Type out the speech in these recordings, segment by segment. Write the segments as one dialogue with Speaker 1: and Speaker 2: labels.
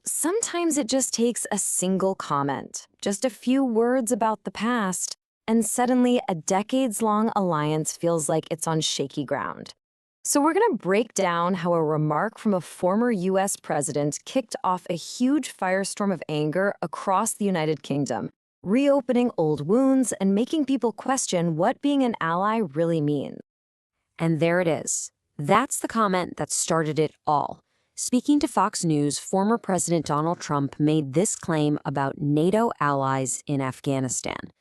Speaker 1: Sometimes it just takes a single comment, just a few words about the past, and suddenly a decades-long alliance feels like it's on shaky ground. So we're going to break down how a remark from a former U.S. president kicked off a huge firestorm of anger across the United Kingdom, reopening old wounds and making people question what being an ally really means.
Speaker 2: And there it is. That's the comment that started it all. Speaking to Fox News, former President Donald Trump made this claim about NATO allies in Afghanistan.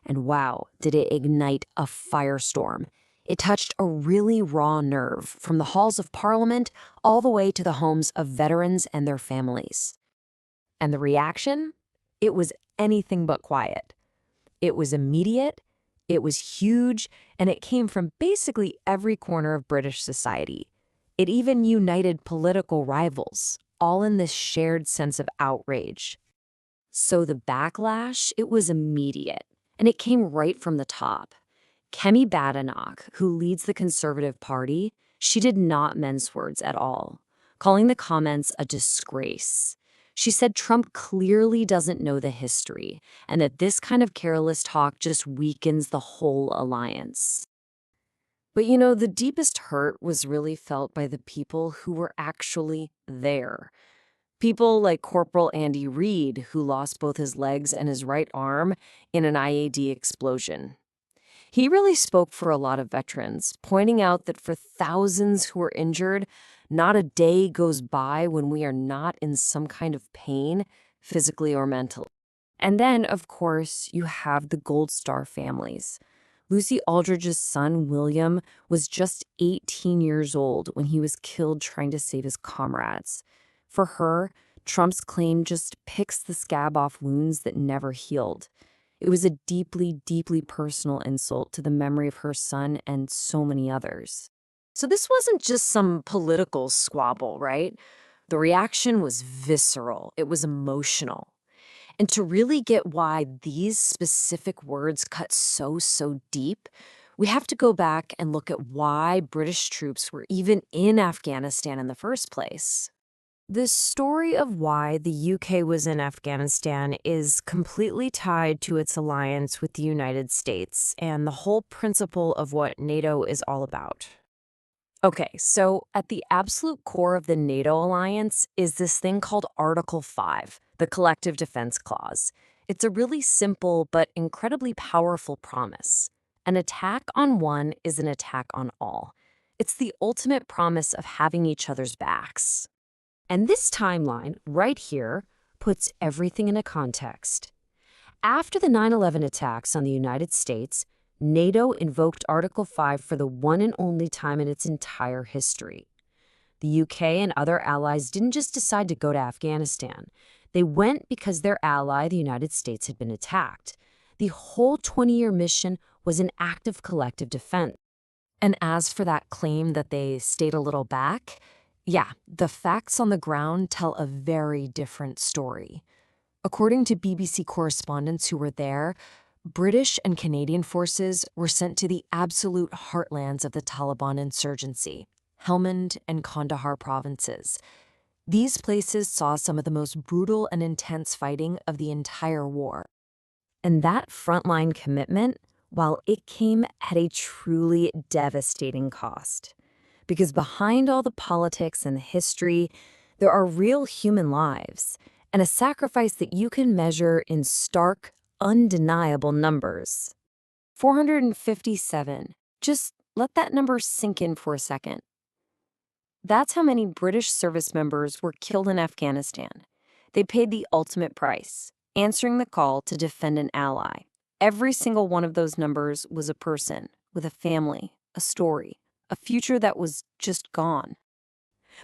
Speaker 2: And wow, did it ignite a firestorm. It touched a really raw nerve from the halls of Parliament all the way to the homes of veterans and their families.
Speaker 1: And the reaction? It was anything but quiet. It was immediate, it was huge, and it came from basically every corner of British society. It even united political rivals, all in this shared sense of outrage. So the backlash, it was immediate, and it came right from the top. Kemi Badenoch, who leads the Conservative Party, she did not mince words at all, calling the comments a disgrace. She said Trump clearly doesn't know the history, and that this kind of careless talk just weakens the whole alliance. But the deepest hurt was really felt by the people who were actually there. People like Corporal Andy Reid, who lost both his legs and his right arm in an IED explosion. He really spoke for a lot of veterans, pointing out that for thousands who are injured, not a day goes by when we are not in some kind of pain, physically or mentally. And then, of course, you have the Gold Star families. Lucy Aldridge's son, William, was just 18 years old when he was killed trying to save his comrades. For her, Trump's claim just picks the scab off wounds that never healed. It was a deeply, deeply personal insult to the memory of her son and so many others. So this wasn't just some political squabble, right? The reaction was visceral. It was emotional. And to really get why these specific words cut so deep, we have to go back and look at why British troops were even in Afghanistan in the first place. The story of why the UK was in Afghanistan is completely tied to its alliance with the United States and the whole principle of what NATO is all about. Okay, so at the absolute core of the NATO alliance is this thing called Article 5, the Collective Defense Clause. It's a really simple but incredibly powerful promise. An attack on one is an attack on all. It's the ultimate promise of having each other's backs. And this timeline, right here, puts everything in a context. After the 9/11 attacks on the United States, NATO invoked Article 5 for the one and only time in its entire history. The UK and other allies didn't just decide to go to Afghanistan. They went because their ally, the United States, had been attacked. The whole 20-year mission was an act of collective defense. And as for that claim that they stayed a little back, yeah, the facts on the ground tell a very different story. According to BBC correspondents who were there, British and Canadian forces were sent to the absolute heartlands of the Taliban insurgency, Helmand and Kandahar provinces. These places saw some of the most brutal and intense fighting of the entire war. And that frontline commitment, while it came at a truly devastating cost. Because behind all the politics and the history, there are real human lives, and a sacrifice that you can measure in stark, undeniable numbers. 457. Just let that number sink in for a second. That's how many British service members were killed in Afghanistan. They paid the ultimate price, answering the call to defend an ally. Every single one of those numbers was a person with a family, a story, a future that was just gone.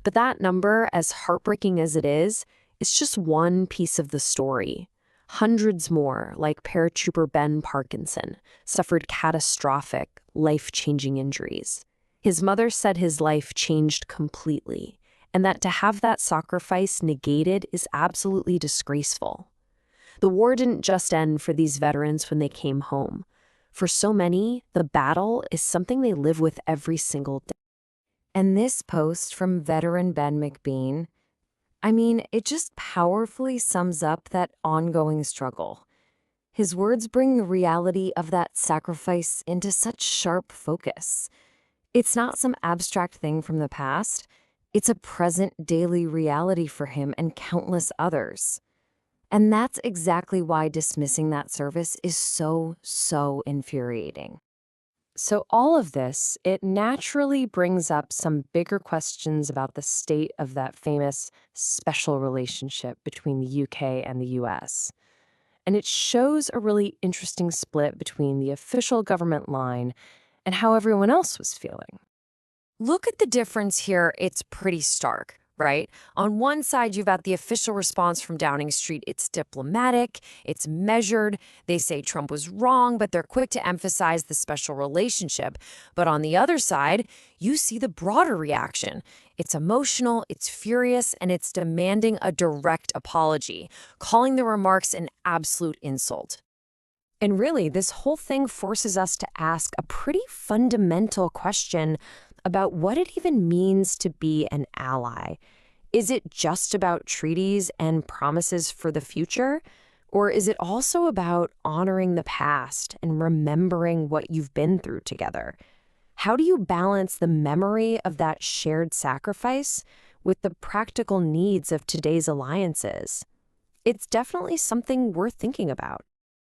Speaker 1: But that number, as heartbreaking as it is, just one piece of the story. Hundreds more, like paratrooper Ben Parkinson, suffered catastrophic, life-changing injuries. His mother said his life changed completely, and that to have that sacrifice negated is absolutely disgraceful. The war didn't just end for these veterans when they came home. For so many, the battle is something they live with every single day. And this post from veteran Ben McBean, I mean, it just powerfully sums up that ongoing struggle. His words bring the reality of that sacrifice into such sharp focus. It's not some abstract thing from the past. It's a present daily reality for him and countless others. And that's exactly why dismissing that service is so infuriating.
Speaker 2: So all of this, it naturally brings up some bigger questions about the state of that famous special relationship between the UK and the US. And it shows a really interesting split between the official government line and how everyone else was feeling.
Speaker 1: Look at the difference here. It's pretty stark, right? On one side, you've got the official response from Downing Street. It's diplomatic, it's measured. They say Trump was wrong, but they're quick to emphasize the special relationship. But on the other side, you see the broader reaction. It's emotional, it's furious, and it's demanding a direct apology, calling the remarks an absolute insult. And really, this whole thing forces us to ask a pretty fundamental question about what it even means to be an ally. Is it just about treaties and promises for the future? Or is it also about honoring the past and remembering what you've been through together? How do you balance the memory of that shared sacrifice with the practical needs of today's alliances? It's definitely something worth thinking about.